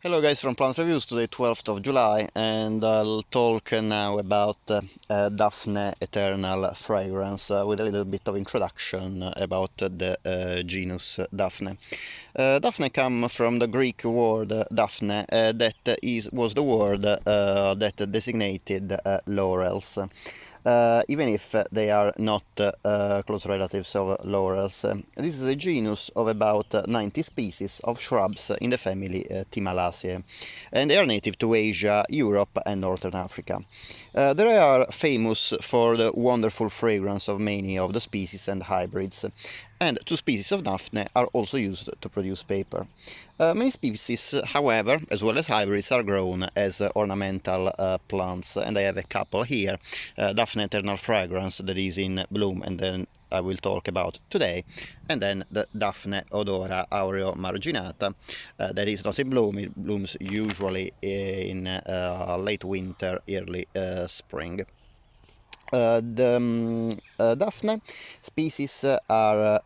Hello guys from Plant Reviews, today 12th of July, and I'll talk now about Daphne Eternal Fragrance with a little bit of introduction about the genus Daphne. Daphne comes from the Greek word Daphne, was the word that designated laurels. Even if they are not close relatives of laurels. This is a genus of about 90 species of shrubs in the family Timalaceae, and they are native to Asia, Europe and Northern Africa. They are famous for the wonderful fragrance of many of the species and hybrids, and two species of Daphne are also used to produce paper. Many species, however, as well as hybrids, are grown as ornamental plants, and I have a couple here. Daphne Eternal Fragrance that is in bloom, and then I will talk about today, and then the Daphne Odora Aureo Marginata that is not in bloom. It blooms usually in late winter, early spring. The Daphne species are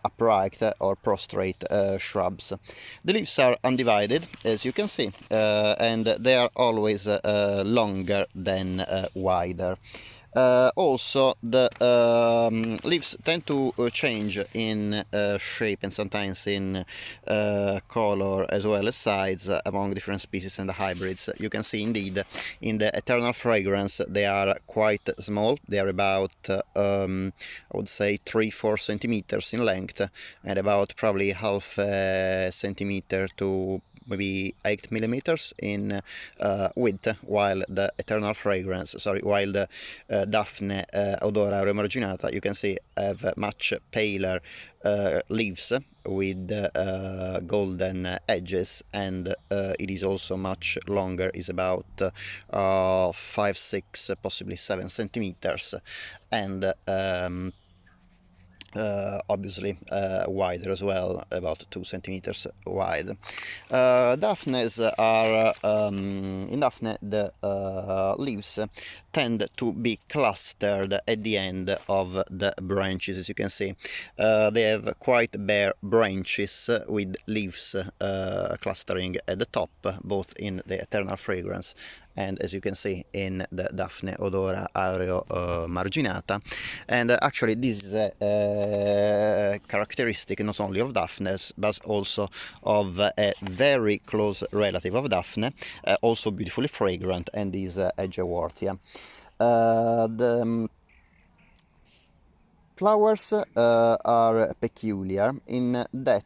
upright or prostrate shrubs. The leaves are undivided, as you can see, and they are always longer than wider. Also, the leaves tend to change in shape and sometimes in color as well as size among different species and hybrids. You can see indeed in the Eternal Fragrance they are quite small. They are about, I would say, 3-4 centimeters in length and about probably half a centimeter to maybe 8 millimeters in width, while the Daphne Odora Remarginata, you can see, have much paler leaves with golden edges, and it is also much longer, is about 5, 6, possibly 7 centimeters, and obviously wider as well, about 2 centimeters wide. Daphnes are, in Daphne, the leaves tend to be clustered at the end of the branches, as you can see. They have quite bare branches with leaves clustering at the top, both in the Eternal Fragrance and, as you can see, in the Daphne Odora Aureo Marginata. And actually this is a characteristic not only of Daphnes but also of a very close relative of Daphne, also beautifully fragrant, and is Edgeworthia. The flowers are peculiar in that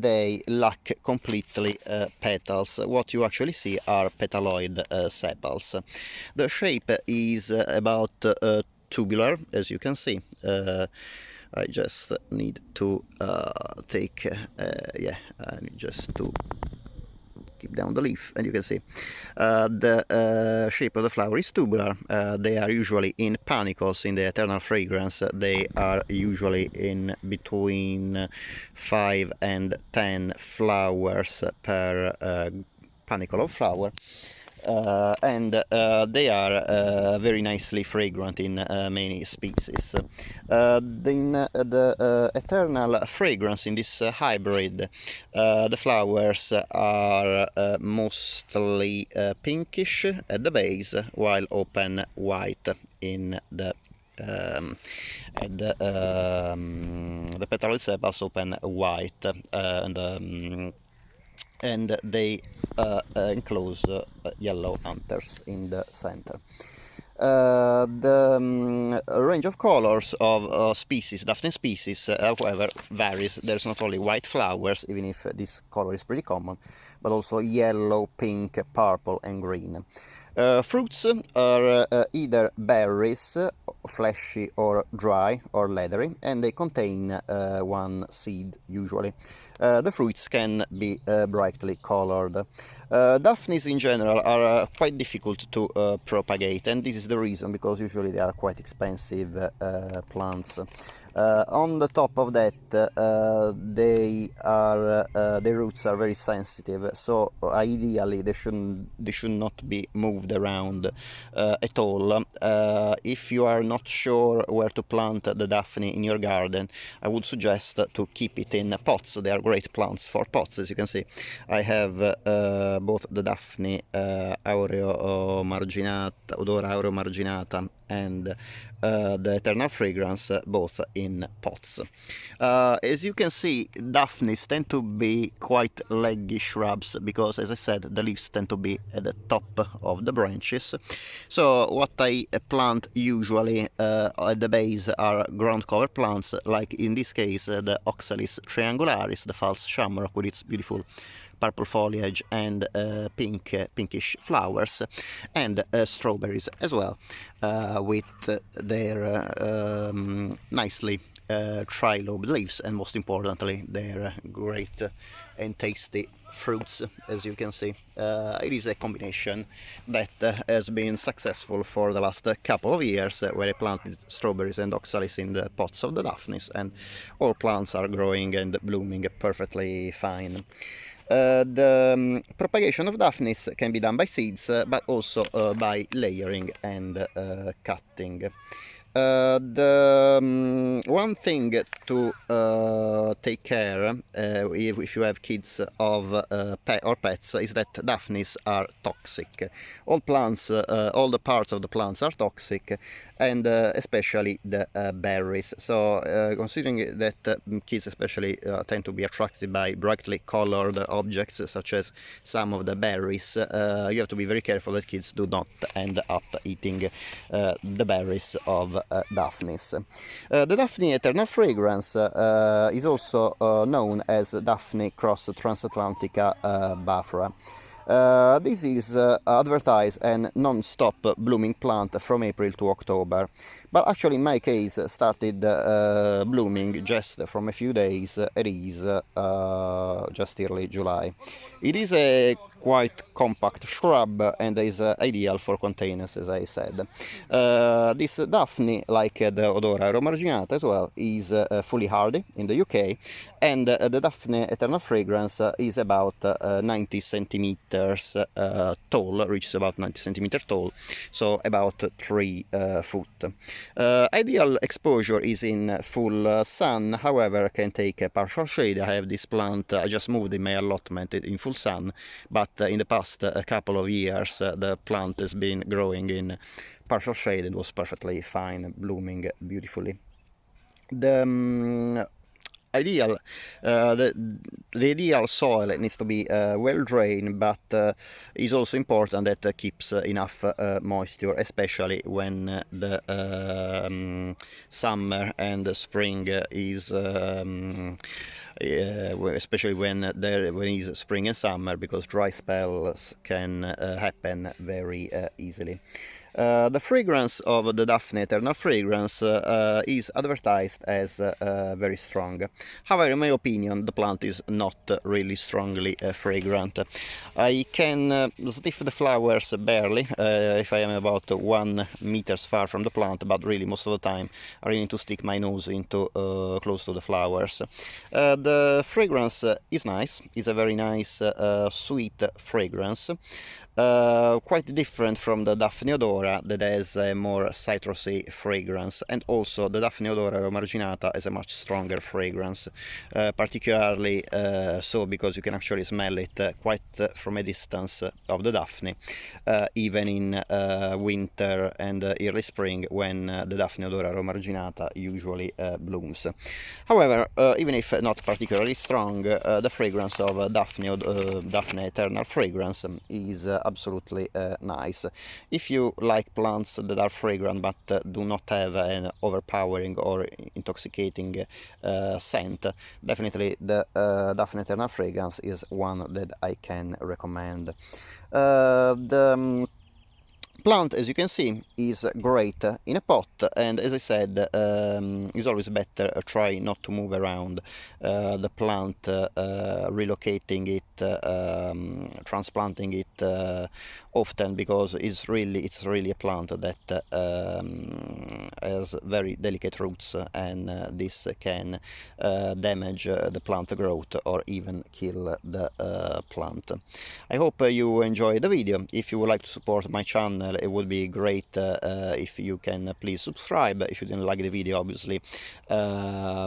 they lack completely petals. What you actually see are petaloid sepals. The shape is about tubular, as you can see. I just need to take, I need just to keep down the leaf, and you can see the shape of the flower is tubular. They are usually in panicles. In the Eternal Fragrance they are usually in between 5 and 10 flowers per panicle of flower. And they are very nicely fragrant in many species. In the Eternal Fragrance, in this hybrid, the flowers are mostly pinkish at the base, while open white in the the petal sepals open white, and they enclose yellow anthers in the center. The range of colors of species, Daphne species, however, varies. There's not only white flowers, even if this color is pretty common, but also yellow, pink, purple and green. Fruits are either berries, fleshy or dry or leathery, and they contain one seed usually. The fruits can be brightly colored. Daphnes in general are quite difficult to propagate, and this is is the reason, because usually they are quite expensive plants. On the top of that, their roots are very sensitive, so ideally they should not be moved around at all. If you are not sure where to plant the Daphne in your garden, I would suggest to keep it in pots. They are great plants for pots. As you can see, I have both the Daphne Aureo Marginata, Odora Aureo Marginata, and the Eternal Fragrance, both in pots. As you can see, Daphnes tend to be quite leggy shrubs because, as I said, the leaves tend to be at the top of the branches. So what I plant usually at the base are ground cover plants, like in this case the Oxalis triangularis, the false shamrock with its beautiful purple foliage and pinkish flowers, and strawberries as well, with their nicely tri-lobed leaves, and most importantly their great and tasty fruits. As you can see, it is a combination that has been successful for the last couple of years, where I planted strawberries and oxalis in the pots of the Daphnes, and all plants are growing and blooming perfectly fine. The propagation of Daphnes can be done by seeds, but also by layering and cutting. The one thing to take care if you have kids of pets is that Daphnes are toxic. All plants, all the parts of the plants are toxic, and especially the berries. So considering that kids especially tend to be attracted by brightly colored objects such as some of the berries, you have to be very careful that kids do not end up eating the berries of Daphnes. The Daphne Eternal Fragrance is also known as Daphne Cross Transatlantica Bafra. This is advertised an non-stop blooming plant from April to October, but actually in my case started blooming just from a few days, it is just early July. It is a quite compact shrub and is ideal for containers, as I said. This Daphne, like the Odora Aeromarginata as well, is fully hardy in the UK, and the Daphne Eternal Fragrance is about 90 centimeters tall, reaches about 90 centimeters tall, so about 3 foot. Ideal exposure is in full sun, however can take a partial shade. I have this plant, I just moved in my allotment in full sun, but in the past couple of years the plant has been growing in partial shade and was perfectly fine, blooming beautifully. The ideal the ideal soil needs to be well drained, but it's also important that keeps enough moisture, especially when the summer and the spring is especially when it's spring and summer, because dry spells can happen very easily. The fragrance of the Daphne Eternal Fragrance is advertised as very strong. However, in my opinion, the plant is not really strongly fragrant. I can sniff the flowers barely if I am about 1 meter far from the plant, but really most of the time I really need to stick my nose into close to the flowers. The fragrance is nice. It's a very nice sweet fragrance. Quite different from the Daphne Odora, that has a more citrusy fragrance, and also the Daphne Odora Marginata has a much stronger fragrance, particularly so because you can actually smell it quite from a distance of the Daphne, even in winter and early spring, when the Daphne Odora Marginata usually blooms. However, even if not particularly strong, the fragrance of Daphne Eternal Fragrance is absolutely nice. If you like plants that are fragrant but do not have an overpowering or intoxicating scent, definitely the Daphne Eternal Fragrance is one that I can recommend. The Plant, as you can see, is great in a pot, and as I said, it's always better try not to move around the plant, relocating it, transplanting it often, because it's really a plant that has very delicate roots, and this can damage the plant growth or even kill the plant. I hope you enjoyed the video. If you would like to support my channel, it would be great if you can please subscribe. If you didn't like the video, obviously,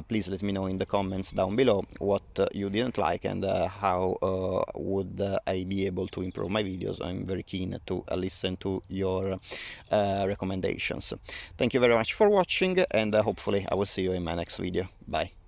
please let me know in the comments down below what you didn't like, and how would I be able to improve my videos. I'm very keen to listen to your recommendations. Thank you very much for watching, and hopefully I will see you in my next video. Bye.